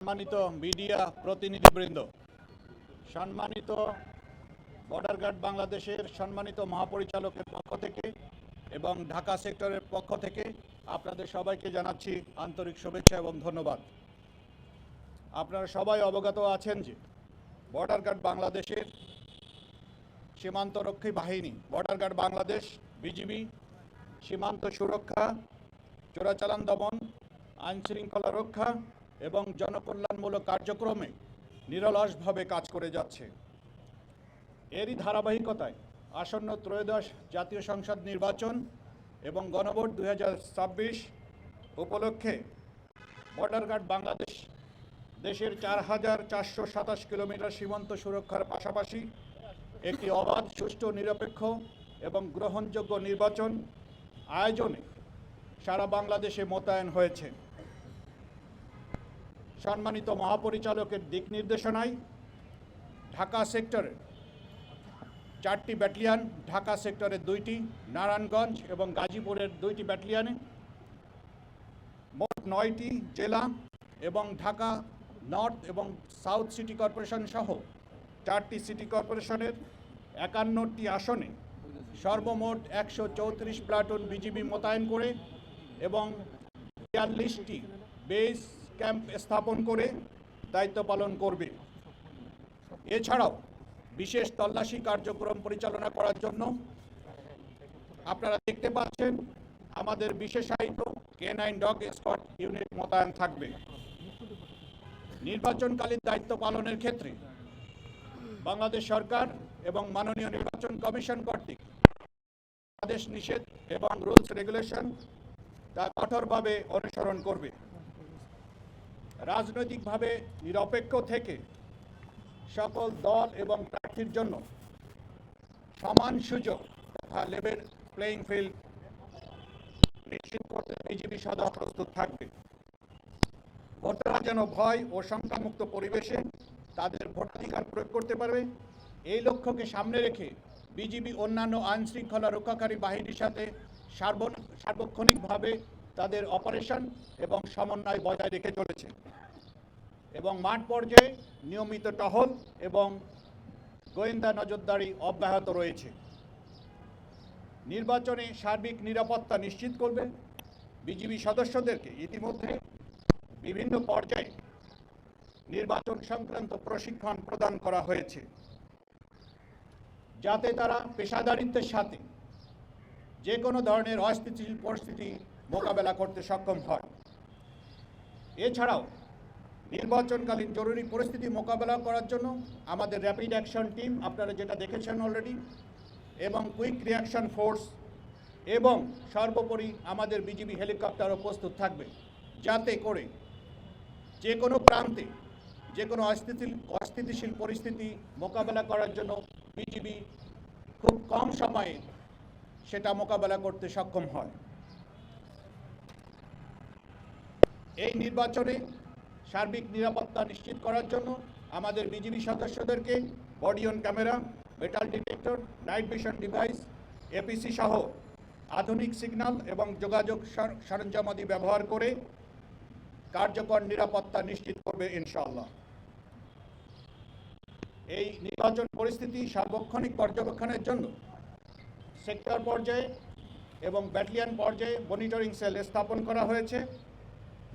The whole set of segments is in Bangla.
সম্মানিত মিডিয়া প্রতিনিধিবৃন্দ, সম্মানিত বর্ডার গার্ড বাংলাদেশের সম্মানিত মহাপরিচালকের পক্ষ থেকে এবং ঢাকা সেক্টরের পক্ষ থেকে আপনাদের সবাইকে জানাচ্ছি আন্তরিক শুভেচ্ছা এবং ধন্যবাদ। আপনারা সবাই অবগত আছেন যে বর্ডার গার্ড বাংলাদেশের সীমান্তরক্ষী বাহিনী, বর্ডার গার্ড বাংলাদেশ, বিজিবি, সীমান্ত সুরক্ষা, চোরাচালান দমন, আইনশৃঙ্খলা রক্ষা এবং জনকল্যাণমূলক কার্যক্রমে নিরলসভাবে কাজ করে যাচ্ছে। এরই ধারাবাহিকতায় আসন্ন ত্রয়োদশ জাতীয় সংসদ নির্বাচন এবং গণভোট 2026 উপলক্ষে বর্ডার গার্ড বাংলাদেশ দেশের 4427 কিলোমিটার সীমান্ত সুরক্ষার পাশাপাশি একটি অবাধ, সুষ্ঠু, নিরপেক্ষ এবং গ্রহণযোগ্য নির্বাচন আয়োজনে সারা বাংলাদেশে মোতায়েন হয়েছে। সম্মানিত মহাপরিচালকের দিক নির্দেশনায় ঢাকা সেক্টরের 4টি ব্যাটালিয়ন, ঢাকা সেক্টরের 2টি, নারায়ণগঞ্জ এবং গাজীপুরের 2টি ব্যাটালিয়নে মোট 9টি জেলা এবং ঢাকা নর্থ এবং সাউথ সিটি কর্পোরেশন সহ 4টি সিটি কর্পোরেশনের 51টি আসনে সর্বমোট 134 প্লাটুন বিজিবি মোতায়েন করে এবং 42টি বেস ক্যাম্প স্থাপন করে দায়িত্ব পালন করবে। এছাড়াও বিশেষ তল্লাশি কার্যক্রম পরিচালনা করার জন্য আপনারা দেখতে পাচ্ছেন আমাদের বিশেষায়িত K9 ডগ স্কোয়াড ইউনিট মোতায়েন থাকবে। নির্বাচনকালীন দায়িত্ব পালনের ক্ষেত্রে বাংলাদেশ সরকার এবং মাননীয় নির্বাচন কমিশন কর্তৃক আদেশ নিষেধ এবং রুলস রেগুলেশন তা কঠোরভাবে অনুসরণ করবে। রাজনৈতিকভাবে নিরপেক্ষ থেকে সকল দল এবং প্রার্থীর জন্য সমান সুযোগ তথা লেভেল প্লেইং ফিল্ড নিশ্চিত করতে বিজিবি সদা প্রস্তুত থাকবে। ভোটাররা যেন ভয় ও শঙ্কামুক্ত পরিবেশে তাদের ভোটাধিকার প্রয়োগ করতে পারবে, এই লক্ষ্যকে সামনে রেখে বিজিবি অন্যান্য আইন শৃঙ্খলা রক্ষাকারী বাহিনীর সাথে সার্বক্ষণিকভাবে তাদের অপারেশন এবং সমন্বয় বজায় রেখে চলেছে এবং মাঠ পর্যায়ে নিয়মিত টহল এবং গোয়েন্দা নজরদারি অব্যাহত রয়েছে। নির্বাচনে সার্বিক নিরাপত্তা নিশ্চিত করবে। বিজিবি সদস্যদেরকে ইতিমধ্যে বিভিন্ন পর্যায়ে নির্বাচন সংক্রান্ত প্রশিক্ষণ প্রদান করা হয়েছে যাতে তারা পেশাদারিত্বের সাথে যে কোনো ধরনের অস্থিতিশীল পরিস্থিতি মোকাবেলা করতে সক্ষম হয়। এছাড়াও নির্বাচনকালীন জরুরি পরিস্থিতি মোকাবেলা করার জন্য আমাদের র্যাপিড অ্যাকশন টিম, আপনারা যেটা দেখেছেন অলরেডি, এবং কুইক রিয়াকশন ফোর্স এবং সর্বোপরি আমাদের বিজিবি হেলিকপ্টারও প্রস্তুত থাকবে যাতে করে যে কোনো প্রান্তে যে কোনো অস্থিতিশীল পরিস্থিতি মোকাবেলা করার জন্য বিজিবি খুব কম সময়ে সেটা মোকাবেলা করতে সক্ষম হয়। এই নির্বাচনে সার্বিক নিরাপত্তা নিশ্চিত করার জন্য আমাদের বিজিবি সদস্যদেরকে body on camera, metal detector, night vision device, APC সহ আধুনিক সিগন্যাল এবং যোগাযোগ সরঞ্জামাদি ব্যবহার করে কার্যকর নিরাপত্তা নিশ্চিত করবে ইনশাআল্লাহ। এই নির্বাচন পরিস্থিতি সার্বক্ষণিক পর্যবেক্ষণের জন্য সেক্টর পর্যায়ে এবং ব্যাটালিয়ন পর্যায়ে মনিটরিং সেল স্থাপন করা হয়েছে।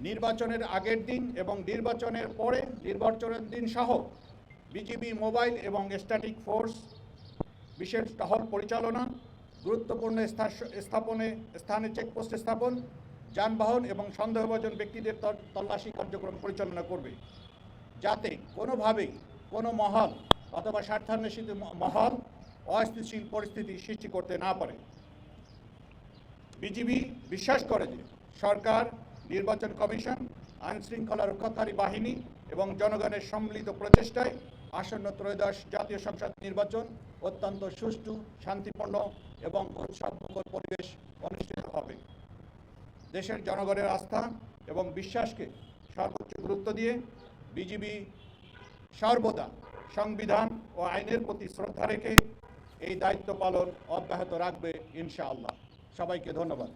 নির্বাচনের আগের দিন এবং নির্বাচনের পরে নির্বাচনের দিন সহ বিজিবি মোবাইল এবং স্ট্যাটিক ফোর্স বিশেষ টহল পরিচালনা, গুরুত্বপূর্ণ স্থানে চেকপোস্ট স্থাপন, যানবাহন এবং সন্দেহভাজন ব্যক্তিদের তল্লাশি কার্যক্রম পরিচালনা করবে যাতে কোনোভাবেই কোনো মহল অথবা স্বার্থান্বেষিত মহল অস্থিতিশীল পরিস্থিতি সৃষ্টি করতে না পারে। বিজিবি বিশ্বাস করে যে সরকার, নির্বাচন কমিশন, আইন শৃঙ্খলা রক্ষাকারী বাহিনী এবং জনগণের সম্মিলিত প্রচেষ্টায় আসন্ন ত্রয়োদশ জাতীয় সংসদ নির্বাচন অত্যন্ত সুষ্ঠু, শান্তিপূর্ণ এবং উৎসবমুখর পরিবেশ অনুষ্ঠিত হবে। দেশের জনগণের আস্থা এবং বিশ্বাসকে সর্বোচ্চ গুরুত্ব দিয়ে বিজিবি সর্বদা সংবিধান ও আইনের প্রতি শ্রদ্ধা রেখে এই দায়িত্ব পালন অব্যাহত রাখবে ইনশাআল্লাহ। সবাইকে ধন্যবাদ।